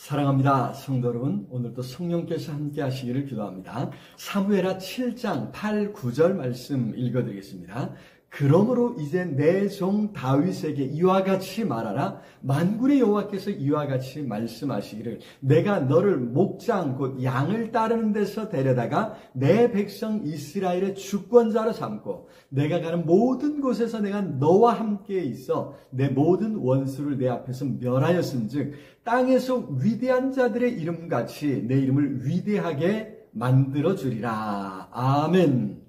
사랑합니다. 성도 여러분, 오늘도 성령께서 함께 하시기를 기도합니다. 사무엘하 7장 8, 9절 말씀 읽어드리겠습니다. 그러므로 이제 내 종 다윗에게 이와 같이 말하라. 만군의 여호와께서 이와 같이 말씀하시기를 내가 너를 목장 곧 양을 따르는 데서 데려다가 내 백성 이스라엘의 주권자로 삼고 내가 가는 모든 곳에서 내가 너와 함께 있어 내 모든 원수를 내 앞에서 멸하였은즉 땅에서 위대한 자들의 이름같이 내 이름을 위대하게 만들어 주리라. 아멘.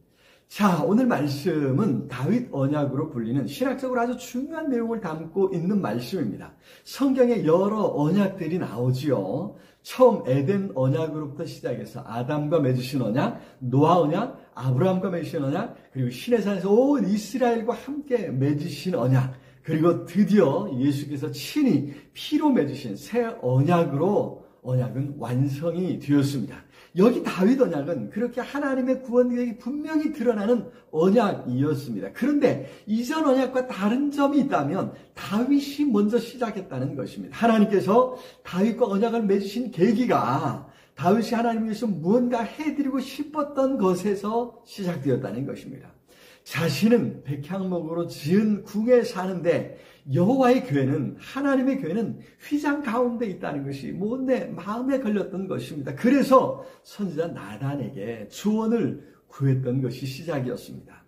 자, 오늘 말씀은 다윗 언약으로 불리는 신학적으로 아주 중요한 내용을 담고 있는 말씀입니다. 성경에 여러 언약들이 나오지요. 처음 에덴 언약으로부터 시작해서 아담과 맺으신 언약, 노아 언약, 아브라함과 맺으신 언약, 그리고 시내산에서 온 이스라엘과 함께 맺으신 언약, 그리고 드디어 예수께서 친히 피로 맺으신 새 언약으로 언약은 완성이 되었습니다. 여기 다윗 언약은 그렇게 하나님의 구원 계획이 분명히 드러나는 언약이었습니다. 그런데 이전 언약과 다른 점이 있다면 다윗이 먼저 시작했다는 것입니다. 하나님께서 다윗과 언약을 맺으신 계기가 다윗이 하나님 위해서 무언가 해드리고 싶었던 것에서 시작되었다는 것입니다. 자신은 백향목으로 지은 궁에 사는데 여호와의 교회는, 하나님의 교회는 휘장 가운데 있다는 것이 내 마음에 걸렸던 것입니다. 그래서 선지자 나단에게 조언을 구했던 것이 시작이었습니다.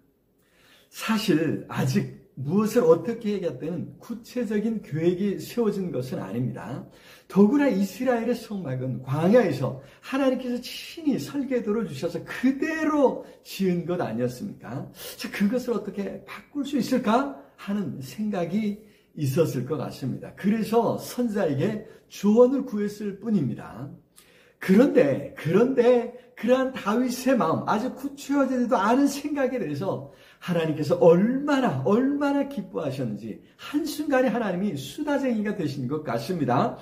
사실 아직 무엇을 어떻게 해야겠다는 구체적인 계획이 세워진 것은 아닙니다. 더구나 이스라엘의 성막은 광야에서 하나님께서 친히 설계도를 주셔서 그대로 지은 것 아니었습니까? 자, 그것을 어떻게 바꿀 수 있을까 하는 생각이 있었을 것 같습니다. 그래서 선지자에게 조언을 구했을 뿐입니다. 그런데 그러한 다윗의 마음, 아주 구체화되지도 않은 생각에 대해서 하나님께서 얼마나 기뻐하셨는지 한순간에 하나님이 수다쟁이가 되신 것 같습니다.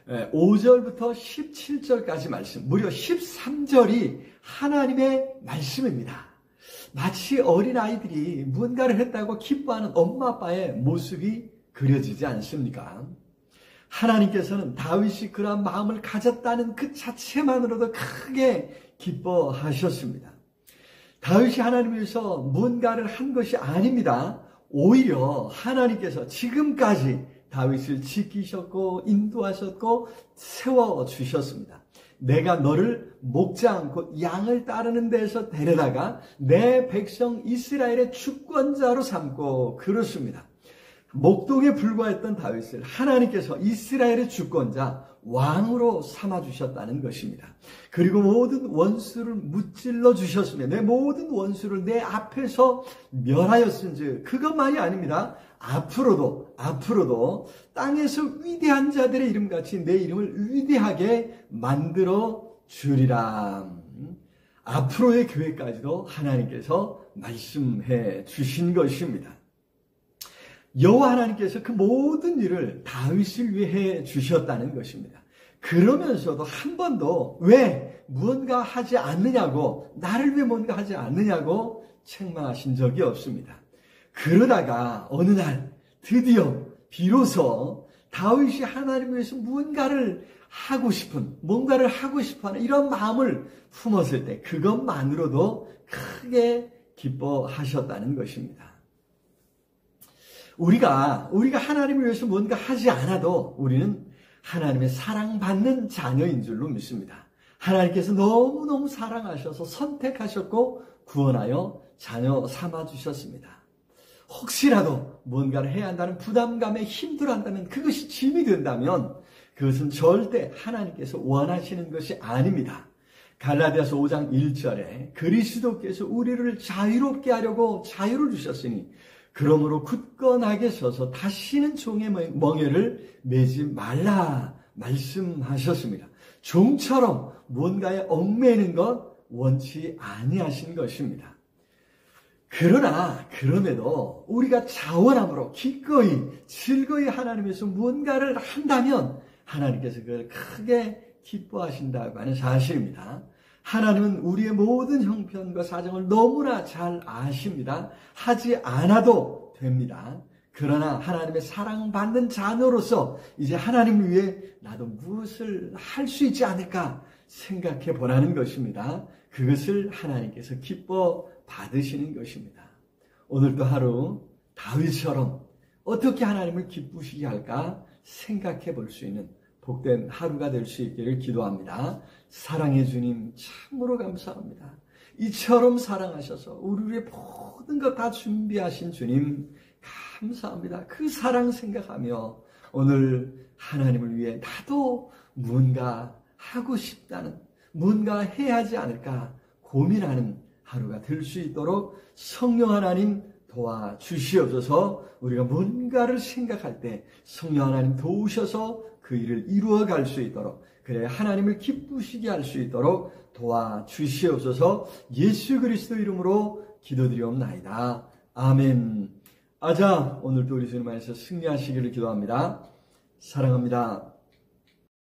5절부터 17절까지 말씀, 무려 13절이 하나님의 말씀입니다. 마치 어린아이들이 무언가를 했다고 기뻐하는 엄마 아빠의 모습이 그려지지 않습니까? 하나님께서는 다윗이 그러한 마음을 가졌다는 그 자체만으로도 크게 기뻐하셨습니다. 다윗이 하나님을 위해서 무언가를 한 것이 아닙니다. 오히려 하나님께서 지금까지 다윗을 지키셨고 인도하셨고 세워주셨습니다. 내가 너를 목장 곧 양을 따르는 데서 데려다가 내 백성 이스라엘의 주권자로 삼고 그렇습니다. 목동에 불과했던 다윗을 하나님께서 이스라엘의 주권자, 왕으로 삼아주셨다는 것입니다. 그리고 모든 원수를 무찔러 주셨으며 내 모든 원수를 내 앞에서 멸하였은즉 그것만이 아닙니다. 앞으로도 땅에서 위대한 자들의 이름같이 내 이름을 위대하게 만들어 주리라. 앞으로의 교회까지도 하나님께서 말씀해 주신 것입니다. 여호와 하나님께서 그 모든 일을 다윗을 위해 주셨다는 것입니다. 그러면서도 한 번도 왜 무언가 하지 않느냐고, 나를 위해 뭔가 하지 않느냐고 책망하신 적이 없습니다. 그러다가 어느 날 드디어 비로소 다윗이 하나님을 위해서 뭔가를 하고 싶어하는 이런 마음을 품었을 때 그것만으로도 크게 기뻐하셨다는 것입니다. 우리가 하나님을 위해서 뭔가 하지 않아도 우리는 하나님의 사랑받는 자녀인 줄로 믿습니다. 하나님께서 너무너무 사랑하셔서 선택하셨고 구원하여 자녀 삼아주셨습니다. 혹시라도 뭔가를 해야 한다는 부담감에 힘들어한다면 그것이 짐이 된다면 그것은 절대 하나님께서 원하시는 것이 아닙니다. 갈라디아서 5장 1절에 그리스도께서 우리를 자유롭게 하려고 자유를 주셨으니 그러므로 굳건하게 서서 다시는 종의 멍에를 매지 말라 말씀하셨습니다. 종처럼 무언가에 얽매이는 것 원치 아니하신 것입니다. 그럼에도 우리가 자원함으로 기꺼이 즐거이 하나님께서 무언가를 한다면 하나님께서 그걸 크게 기뻐하신다고 하는 사실입니다. 하나님은 우리의 모든 형편과 사정을 너무나 잘 아십니다. 하지 않아도 됩니다. 그러나 하나님의 사랑받는 자녀로서 이제 하나님을 위해 나도 무엇을 할 수 있지 않을까 생각해 보라는 것입니다. 그것을 하나님께서 기뻐 받으시는 것입니다. 오늘도 하루 다윗처럼 어떻게 하나님을 기쁘시게 할까 생각해 볼 수 있는 복된 하루가 될 수 있기를 기도합니다. 사랑해 주님 참으로 감사합니다. 이처럼 사랑하셔서 우리 위해 모든 것 다 준비하신 주님 감사합니다. 그 사랑 생각하며 오늘 하나님을 위해 나도 무언가 하고 싶다는, 무언가 해야 하지 않을까 고민하는 하루가 될 수 있도록 성령 하나님 도와주시옵소서. 우리가 뭔가를 생각할 때 성령 하나님 도우셔서 그 일을 이루어 갈 수 있도록, 그래 하나님을 기쁘시게 할 수 있도록 도와주시옵소서. 예수 그리스도 이름으로 기도드리옵나이다. 아멘. 아자, 오늘도 우리 주님 안에서 승리하시기를 기도합니다. 사랑합니다.